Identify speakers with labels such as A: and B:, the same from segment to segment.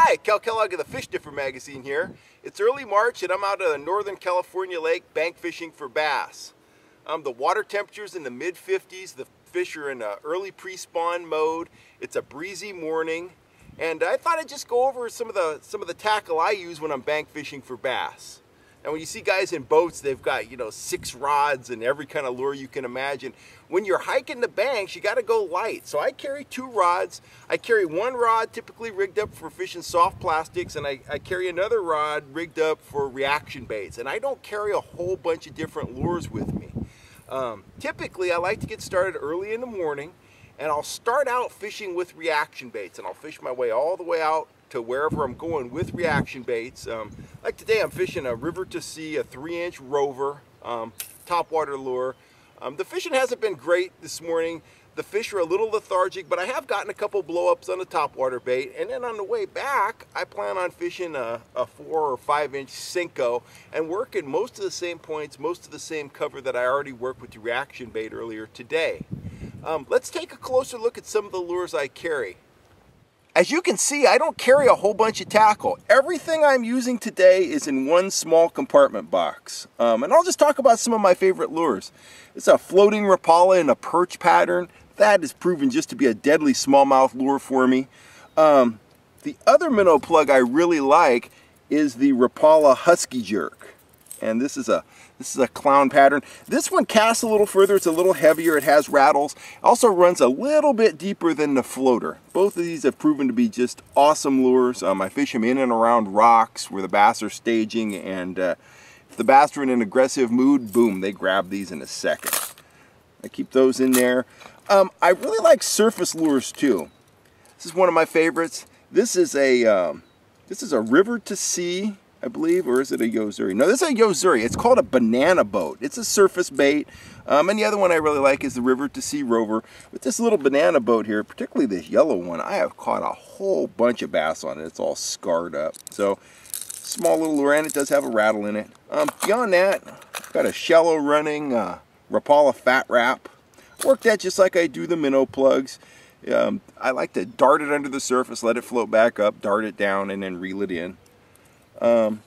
A: Hi, Cal Kellogg of the Fish Dipper magazine here. It's early March and I'm out at a Northern California lake bank fishing for bass. The water temperature's in the mid-50s. The fish are in early pre-spawn mode. It's a breezy morning, and I thought I'd just go over some of the tackle I use when I'm bank fishing for bass. And when you see guys in boats, they've got 6 rods and every kind of lure you can imagine. When you're hiking the banks, you got to go light. So I carry 2 rods. I carry 1 rod typically rigged up for fishing soft plastics, and I carry another rod rigged up for reaction baits. And I don't carry a whole bunch of different lures with me. Typically, I like to get started early in the morning, and I'll start out fishing with reaction baits, and I'll fish my way all the way out to wherever I'm going with reaction baits. Like today, I'm fishing a river to sea, a 3-inch rover, topwater lure. The fishing hasn't been great this morning. The fish are a little lethargic, but I have gotten a couple blow-ups on the topwater bait. And then on the way back, I plan on fishing a 4 or 5-inch Senko and working most of the same points, most of the same cover that I already worked with the reaction bait earlier today. Let's take a closer look at some of the lures I carry. As you can see, I don't carry a whole bunch of tackle. Everything I'm using today is in one small compartment box. And I'll just talk about some of my favorite lures. It's a floating Rapala in a perch pattern. That has proven just to be a deadly smallmouth lure for me. The other minnow plug I really like is the Rapala Husky Jerk. And this is a clown pattern. This one casts a little further. It's a little heavier. It has rattles. Also runs a little bit deeper than the floater. Both of these have proven to be just awesome lures. I fish them in and around rocks where the bass are staging, and if the bass are in an aggressive mood, boom, they grab these in a second. I keep those in there. I really like surface lures too. This is one of my favorites. This is a river to sea, I believe, or is it a Yozuri? No, this is a Yozuri. It's called a banana boat. It's a surface bait. And the other one I really like is the river to sea rover. With this little banana boat here, particularly this yellow one, I have caught a whole bunch of bass on it. It's all scarred up. So, small little lure, and it does have a rattle in it. Beyond that, I've got a shallow running Rapala fat wrap. Work that just like I do the minnow plugs. I like to dart it under the surface, let it float back up, dart it down, and then reel it in. And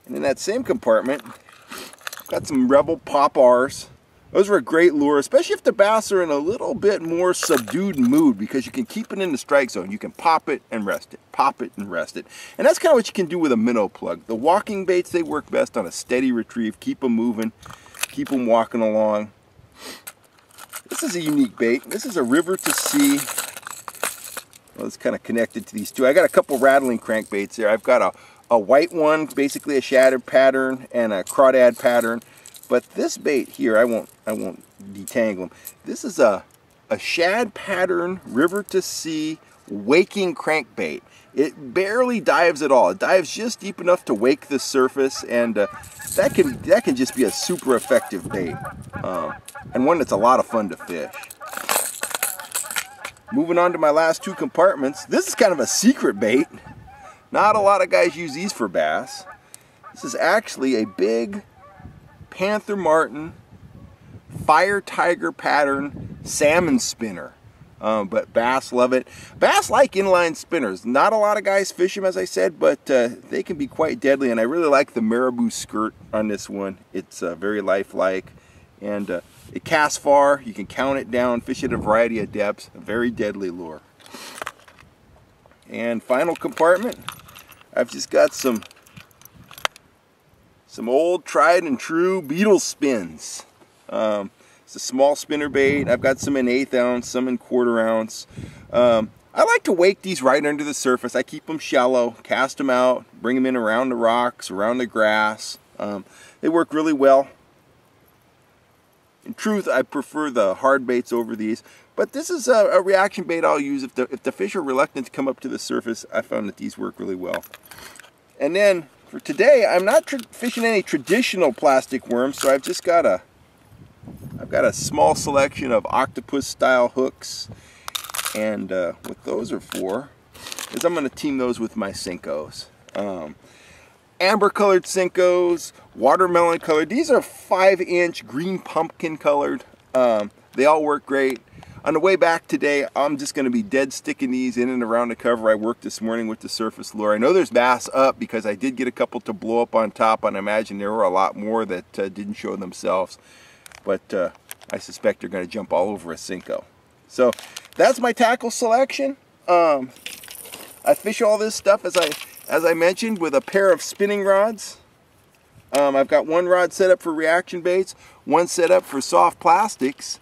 A: in that same compartment, I've got some Rebel Pop R's. Those are a great lure, especially if the bass are in a little bit more subdued mood, because you can keep it in the strike zone. You can pop it and rest it, pop it and rest it. And that's kind of what you can do with a minnow plug. The walking baits, they work best on a steady retrieve. Keep them moving, keep them walking along. This is a unique bait. This is a river to sea. Well, it's kind of connected to these two. I got a couple rattling crankbaits there. I've got a white one, basically a shattered pattern, and a crawdad pattern. But this bait here, I won't detangle them. This is a shad pattern can to sea waking crankbait. It barely dives at all. It dives just deep enough to wake the surface, and that can just be a super effective bait, and one that's a lot of fun to fish. Moving on to my last 2 compartments. This is kind of a secret bait. Not a lot of guys use these for bass. This is actually a big Panther Martin Fire Tiger pattern salmon spinner. But bass love it. Bass like inline spinners. Not a lot of guys fish them, as I said, but they can be quite deadly, and I really like the marabou skirt on this one. It's very lifelike, and it casts far. You can count it down, fish at a variety of depths. A very deadly lure. And final compartment, I've just got some old tried and true beetle spins. It's a small spinner bait. I've got some in 1/8 ounce, some in 1/4 ounce. I like to wake these right under the surface. I keep them shallow, cast them out, bring them in around the rocks, around the grass. They work really well. In truth, I prefer the hard baits over these, but this is a reaction bait I'll use if the fish are reluctant to come up to the surface. I found that these work really well. And then for today, I'm not fishing any traditional plastic worms, so I've just got a small selection of Octopus style hooks, and what those are for is I'm going to team those with my Senkos. Amber colored Senkos, watermelon colored. These are 5-inch green pumpkin colored. They all work great. On the way back today, I'm just going to be dead sticking these in and around the cover. I worked this morning with the surface lure. I know there's bass up because I did get a couple to blow up on top, and I imagine there were a lot more that didn't show themselves. But I suspect they're going to jump all over a Cinco. So that's my tackle selection. I fish all this stuff, as I mentioned, with a pair of spinning rods. I've got one rod set up for reaction baits, one set up for soft plastics.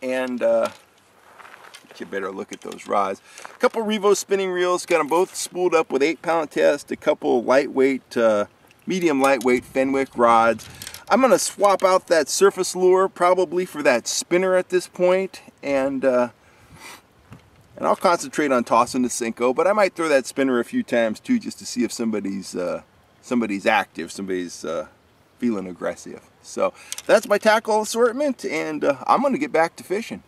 A: And you better look at those rods. A couple Revo spinning reels, got them both spooled up with 8-pound test. A couple lightweight, medium lightweight Fenwick rods. I'm going to swap out that surface lure probably for that spinner at this point, and I'll concentrate on tossing the Cinco. But I might throw that spinner a few times too, just to see if somebody's active, somebody's feeling aggressive. So that's my tackle assortment, and I'm going to get back to fishing.